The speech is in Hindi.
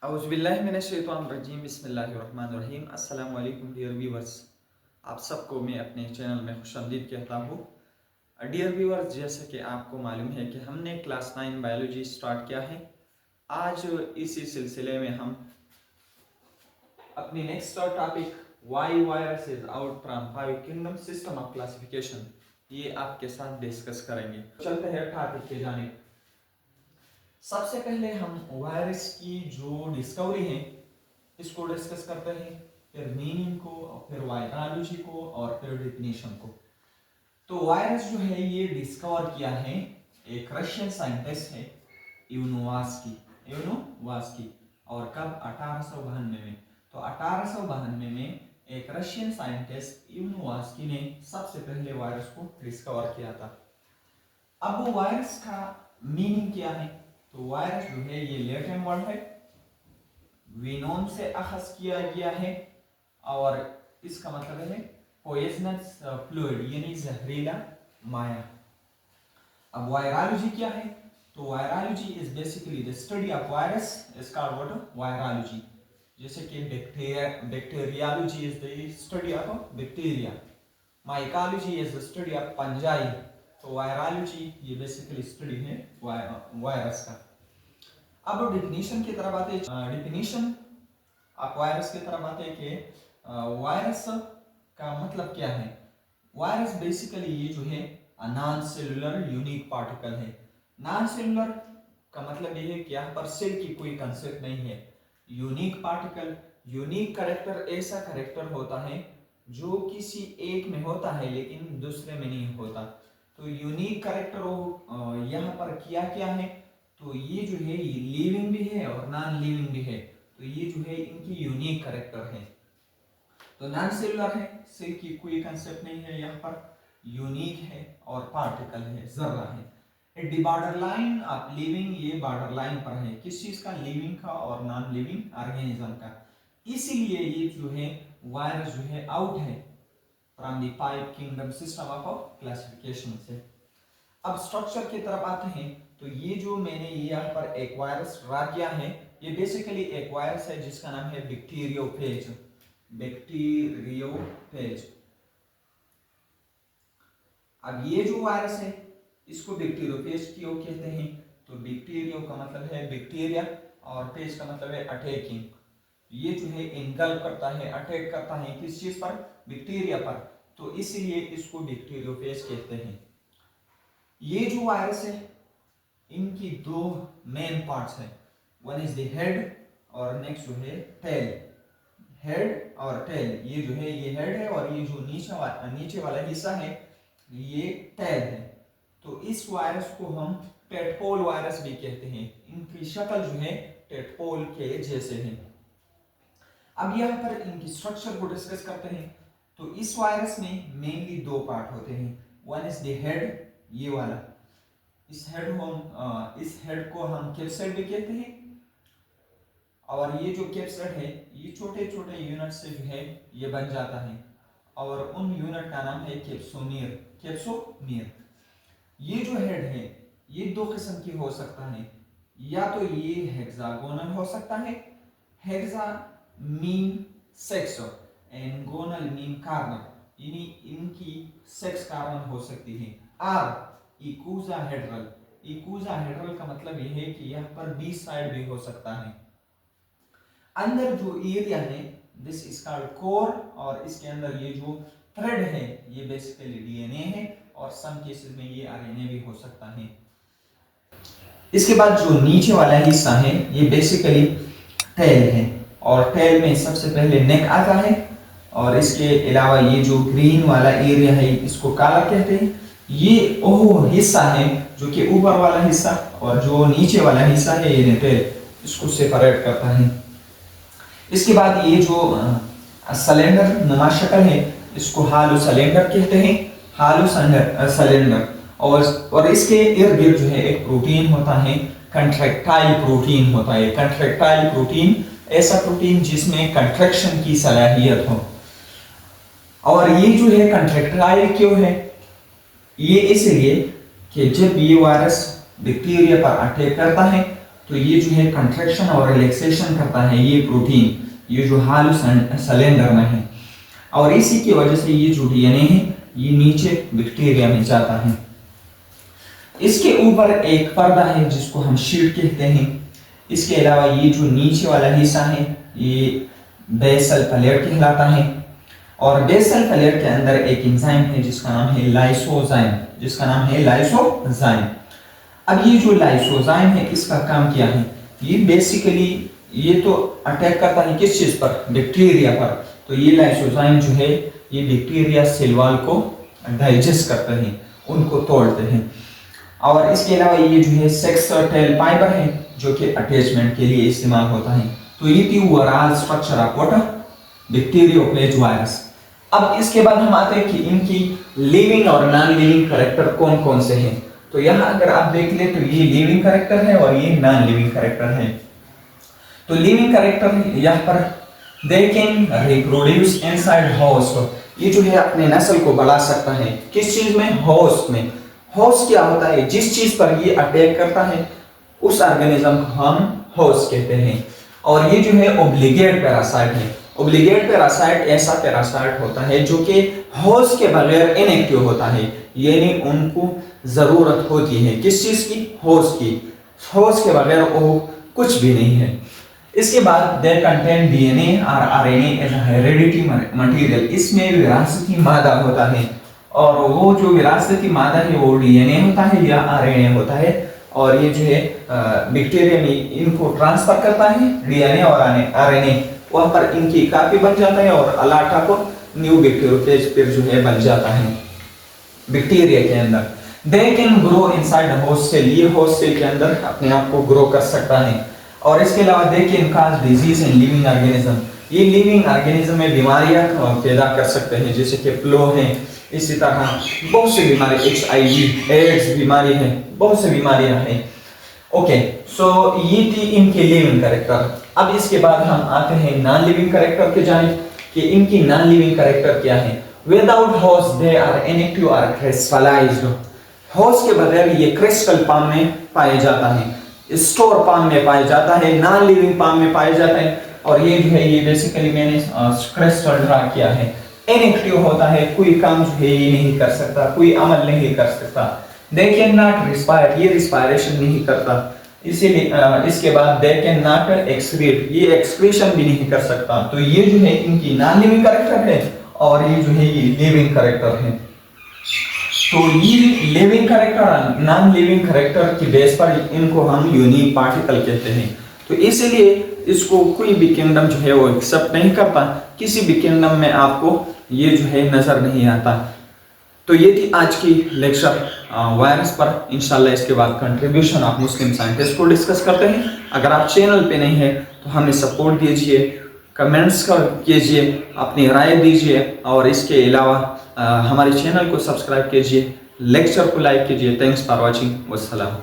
औज़ुबिल्लाहिमिनश्शैतानिर्रजीम बिस्मिल्लाहिर्रहमानिर्रहीम। अस्सलाम वालेकुम डियर व्यूवर्स, आप सबको मैं अपने चैनल में खुशामदीद कहता हूँ। डियर व्यूवर्स, जैसे कि आपको मालूम है कि हमने क्लास 9 बायोलॉजी स्टार्ट किया है। आज इसी सिलसिले में हम अपनी next topic why virus is out from 5 kingdom system of classification ये आपके साथ डिस्कस करेंगे। चलते हैं टॉपिक के जानिब। सबसे पहले हम वायरस की जो डिस्कवरी है इसको डिस्कस करते हैं, फिर मीनिंग को, फिर वायरोलॉजी को और फिर डेफिनेशन को। तो वायरस जो है ये डिस्कवर किया है एक रशियन साइंटिस्ट है इवानोवास्की। और कब? 1892 में। तो 1892 में एक रशियन साइंटिस्ट इवानोवास्की ने सबसे पहले वायरस को डिस्कवर किया था। अब वो वायरस का मीनिंग क्या है? तो वायरस जो है ये लैटिन वर्ड है, विनोम से अखज किया गया है और इसका मतलब है पॉइजनस फ्लूइड यानी जहरीला माया। अब वायरोलॉजी क्या है? तो virology is basically the study of virus is called what? Virology. जैसे कि bacteriology is the study of bacteria, mycology is the study of fungi. तो वायरोलॉजी ये बेसिकली स्टडी है वायरस का। अब डेफिनेशन की तरफ आते हैं। डेफिनेशन आप वायरस की तरफ आते हैं कि वायरस का मतलब क्या है। वायरस बेसिकली ये जो है नॉन सेलुलर यूनिक पार्टिकल है। नॉन सेलुलर का मतलब ये है कि यहाँ पर सेल की कोई कंसेप्ट नहीं है। यूनिक पार्टिकल, यूनिक कैरेक्टर ऐसा कैरेक्टर होता है जो किसी एक में होता है लेकिन दूसरे में नहीं होता। तो यूनिक कैरेक्टर यहाँ पर किया क्या है? तो ये जो है ये लिविंग भी है और नॉन लिविंग भी है। तो ये जो है इनकी यूनिक कैरेक्टर है। तो नॉन सेलुलर है, सेल की कोई कंसेप्ट नहीं है, यहाँ पर यूनिक है और पार्टिकल है, जर्रा है। At the border line of living, ये बॉर्डर लाइन पर है किस चीज का? लिविंग का और नॉन लिविंग ऑर्गेनिज्म का। इसीलिए ये जो है वायरस जो है आउट है from the 5 kingdom system of classification से। अब स्ट्रक्चर की तरफ आते हैं। तो ये जो मैंने यहाँ पर एक वायरस ड्रा किया है, ये बेसिकली एक वायरस है जिसका नाम है बैक्टीरियोफेज। बैक्टीरियोफेज। अब ये जो वायरस है इसको बैक्टीरियोफेज क्यों कहते हैं? तो बैक्टीरियो का मतलब है बैक्टीरिया और फेज का मतलब है अटैकिंग। ये जो है इनगल्फ करता है, अटैक करता है किस चीज पर? बैक्टीरिया पर। तो इसीलिए इसको बैक्टीरियोफेज कहते हैं। ये जो वायरस है इनकी दो मेन पार्ट्स हैं, वन इज द हेड और नेक्स्ट जो है टेल। हेड और टेल, ये जो है ये हेड है और ये जो नीचे वाला हिस्सा है ये टेल है। तो इस वायरस को हम टेडपोल वायरस भी कहते हैं। इनकी शक्ल जो है टेडपोल के जैसे है। अब यहाँ पर इनकी स्ट्रक्चर को डिस्कस करते हैं। तो इस वायरस में मेनली दो पार्ट होते हैं, वन इज द हेड, ये वाला। इस हेड को हम कैप्सिड भी कहते हैं और ये जो कैप्सिड है ये छोटे छोटे यूनिट से जो है ये बन जाता है और उन यूनिट का नाम है कैप्सोमियर। ये जो हेड है ये दो किस्म की हो सकता है, या तो ये हेक्सागोनल हो सकता है, hexa mean six and gonal mean corner, यानी इनकी सेक्स कार्नल हो सकती है। और इकोसाहेड्रल, इकोसाहेड्रल का मतलब यह है कि यहाँ पर 20 साइड भी हो सकता है। अंदर जो एरिया है दिस इज कॉल्ड कोर और इसके अंदर ये जो थ्रेड है ये बेसिकली डीएनए है और सम केसेस में ये आरएनए भी हो सकता है। इसके बाद जो नीचे वाला हिस्सा है ये बेसिकली टेल है और टेल में सबसे पहले नेक आता है और इसके अलावा ये जो ग्रीन वाला एरिया है इसको काला कहते हैं। ये वो हिस्सा है जो कि ऊपर वाला हिस्सा और जो नीचे वाला हिस्सा है ये टेल, इसको सेपरेट करता है। इसके बाद ये जो सिलेंडर नुमा शक्ल है इसको हालो सिलेंडर कहते हैं, हालो सिलेंडर। और इसके इर्द गिर्द जो है एक प्रोटीन होता है, कंट्रैक्टाइल प्रोटीन होता है। कंट्रैक्टाइल प्रोटीन ऐसा प्रोटीन जिसमें कंट्रैक्शन की सलाहियत हो। और ये जो है कंट्रैक्टाइल क्यों है? ये इसलिए कि जब ये वायरस बैक्टीरिया पर अटैक करता है तो ये जो है कंट्रैक्शन और रिलैक्सेशन करता है ये प्रोटीन, ये जो हालू सिलेंडर में है, और इसी की वजह से ये जो डीएनए है ये नीचे बैक्टीरिया में जाता है। इसके ऊपर एक पर्दा है जिसको हम शीट कहते हैं। इसके अलावा ये जो नीचे वाला हिस्सा है ये बेसल प्लेट कहलाता है, और बेसल प्लेट के अंदर एक एंजाइम है जिसका नाम है लाइसोजाइम। अब ये जो लाइसोजाइम है इसका काम क्या है, ये बेसिकली ये तो अटैक करता है किस चीज पर, बैक्टीरिया पर। तो ये लाइसोजाइम जो है ये बैक्टीरिया सेल वॉल को डाइजेस्ट करते हैं, उनको तोड़ते हैं। और इसके अलावा ये जो है सेक्स टेल फाइबर है जो कि अटैचमेंट के लिए इस्तेमाल होता है। तो ये थी overall structure of what, bacteriophage virus. अब इसके बाद हम आते हैं कि इनकी लिविंग और नॉन लिविंग कैरेक्टर कौन कौन से हैं। तो यहाँ अगर आप देख ले तो ये लिविंग कैरेक्टर है और ये नॉन लिविंग कैरेक्टर है। तो लिविंग कैरेक्टर यहाँ पर they can reproduce inside host, ये जो है अपने नस्ल को बढ़ा सकता है किस चीज में, होस्ट में। होस्ट क्या होता है, जिस चीज पर ये अटैक करता है उस ऑर्गेनिज्म को हम होस्ट कहते हैं। और ये जो है ओब्लिगेट पैरासाइट है। ओब्लिगेट पैरासाइट ऐसा पैरासाइट होता है जो कि होस्ट के बगैर इनएक्टिव होता है, यानी उनको जरूरत होती है किस चीज की, होस्ट की। होस्ट के बगैर वो कुछ भी नहीं है। इसके बाद दे कंटेन डीएनए और आरएनए एज हेरेडिटी मटेरियल, इसमें विरासती मादा होता है, और वो जो विरासती मादा है वो डीएनए होता है या आरएनए होता है, और ये जो है बैक्टीरिया में इनको ट्रांसफर करता है डीएनए और आरएनए, वहां पर इनकी कॉपी बन जाता है और अलाटा को न्यू बैक्टीरियोफेज फिर जो है बन जाता है बैक्टीरिया के अंदर। They can grow inside host cell, ये होस्ट सेल के अंदर अपने आप को ग्रो कर सकता है। और इसके अलावा they can cause disease in living organism, ये लिविंग ऑर्गेनिज्म में बीमारियां पैदा कर सकते हैं जैसे कि फ्लू है, इसी तरह बहुत सी बीमारी, HIV एड्स बीमारी है, बहुत सी बीमारियां हैं। ओके, सो ये थी इनके लिविंग कैरेक्टर। अब इसके बाद हम आते हैं नॉन लिविंग कैरेक्टर के जानिब कि इनकी नॉन लिविंग कैरेक्टर क्या है। Without host they are inactive और क्रिस्टलाइज्ड, होस्ट के बगैर ये क्रिस्टल फॉर्म में पाया जाता है, स्टोर फॉर्म में पाया जाता है, नॉन लिविंग फॉर्म में पाया जाता है। और ये जो है ये बेसिकली मैंने क्रिस्टल ड्रा किया है, इनएक्टिव होता है, कोई काम जो है ये नहीं कर सकता, कोई अमल नहीं कर सकता। दे कैन नॉट रिस्पायर, ये रिस्पायरेशन नहीं करता, इसीलिए इसके बाद दे कैन नॉट एक्सक्रीट, ये एक्सक्रीशन भी नहीं कर सकता। तो ये जो है इनकी नॉन लिविंग कैरेक्टर है और ये जो है ये लिविंग कैरेक्टर है। तो ये living character non living character की बेस पर इनको हम यूनिक पार्टिकल कहते हैं। तो इसीलिए इसको कोई भी किंगडम जो है वो एक्सेप्ट नहीं करता, किसी भी किंगडम में आपको ये जो है नजर नहीं आता। तो ये थी आज की लेक्चर वायरस पर। इंशाल्लाह इसके बाद कंट्रीब्यूशन ऑफ मुस्लिम साइंटिस्ट को डिस्कस करते हैं। अगर आप चैनल पे नहीं है तो हमें सपोर्ट दीजिए, कमेंट्स कीजिए, अपनी राय दीजिए, और इसके अलावा हमारे चैनल को सब्सक्राइब कीजिए, लेक्चर को लाइक कीजिए। Thanks for watching, वस्सलाम।